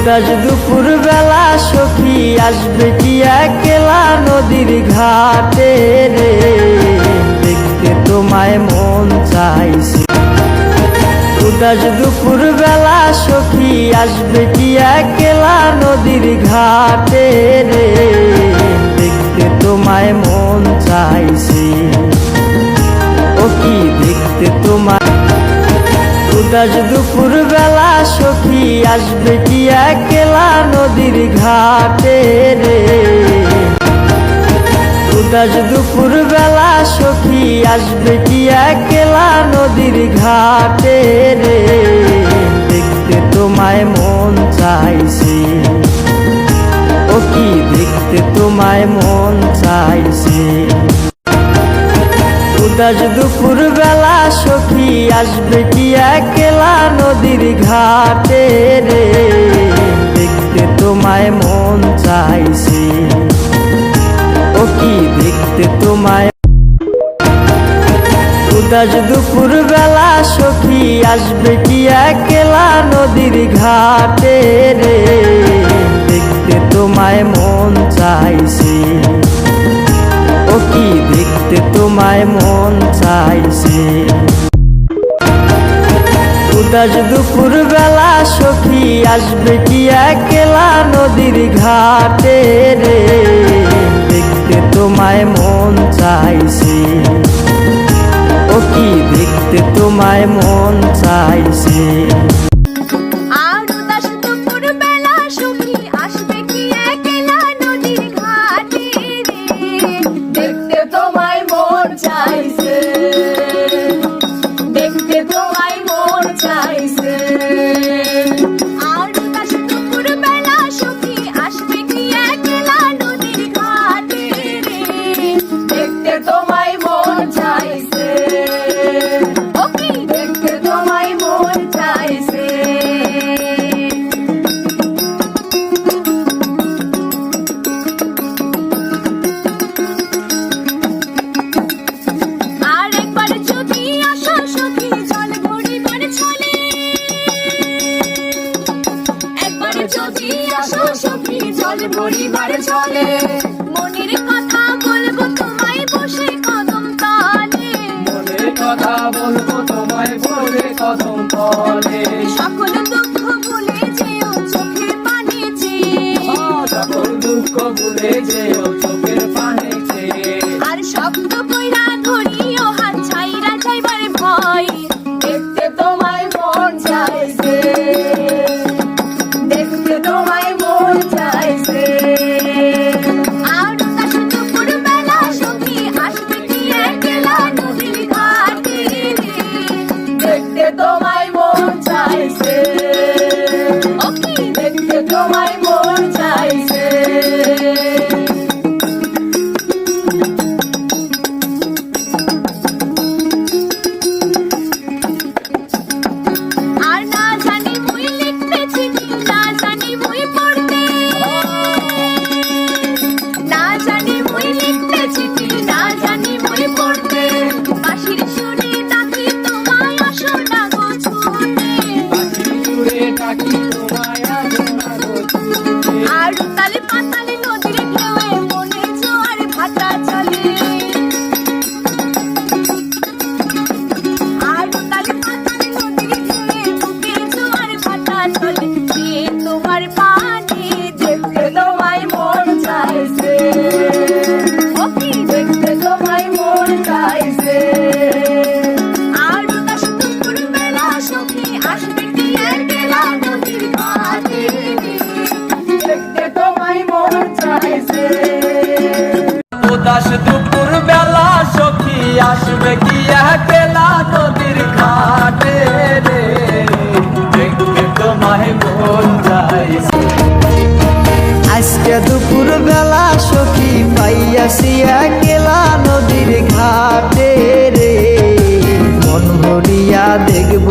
উদাস দুপুর বেলা সখী আসবে কি একলা নদীর ঘাটে রে, দেখতে তোমায় মন চাইছে। উদাস দুপুর বেলা সখী আসবে কি একলা নদীর ঘাটে রে, দেখতে তোমায় মন চাইছে। ও কি দেখতে তোমায়। উদাস দুপুর বেলা সখী আসবে কি একলা নদীর ঘাটে রে, উদাস দুপুর বেলা সখী আসবে কি একলা নদীর ঘাটে রে, দেখতে তোমায় মন চাইছে। ও কি দেখতে তোমায় মন চাইছে। উদাস দুপুর বেলা সখী আসবে কি একলা নদীর ঘাটে রে, দেখতে তোমায় মন চাইছে। ও কি দেখতে তোমায়। উদাস দুপুর বেলা সখী আসবে কি একলা নদীর ঘাটে রে, দেখতে তোমায় মন চাইছে। ও কি দেখতে তোমায় মন চাইছে। উদাস দুপুর বেলা সখী আসবে কি একলা নদীর ঘাটে রে, দেখতে তোমায় মন চাইছে। ও কি দেখতে তোমায় মন চাইছে। পরিবারে চলে মনের কথা বলবো তোমায় বসে কদম তলে, মনের কথা বলবো তোমায় বসে কদম তলে। সকল দুঃখ ভুলে যেও চোখের পানি চেয়ে, সকল দুঃখ ভুলে যেও চোখের পানি চেয়ে। আর শব্দ কইরা ধরিও হাত ছাইরা যাইবার ভয়, দেখতে তোমায় মন চাইছে, দেখতে তোমায় মন চাইছে। তোমায় মন চাইছে। ও কি দেখতে তোমায় মন চাইছে। আর না জানি মুই লিখতে চিঠি, না জানি মুই পড়তে, না জানি মুই লিখতে চিঠি, না জানি মুই পড়তে। বাঁশির সুরে ডাকি তোমায় আসো না গো ছুটে, ডাকি তোমায় আসো না গো ছুটে। আর তালে পাতালে নদীর ঢেউয়ে মনে জোয়ার ভাটা চলে, আর তালে পাতালে নদীর ঢেউয়ে বুকে জোয়ার ভাটা চলে। সে তোমার পানি দেখতে তোমায় মন চাইছে। ও কি দেখতে তোমায় মন চাইছে। আর উদাস দুপুর বেলা সখী আসবে কি একলা নদীর ঘাটে, দেখতে তোমায় মন চাইছে। উদাস দুপুর বেলা সখী আসবে কি একলা নদীর ঘাটে রে, দেখতে তোমায় মন চাইছে। আজকে দুপুর বেলা সখী পাইয়াছি একলা নদীর ঘাটে রে, মন ভরিয়া দেখব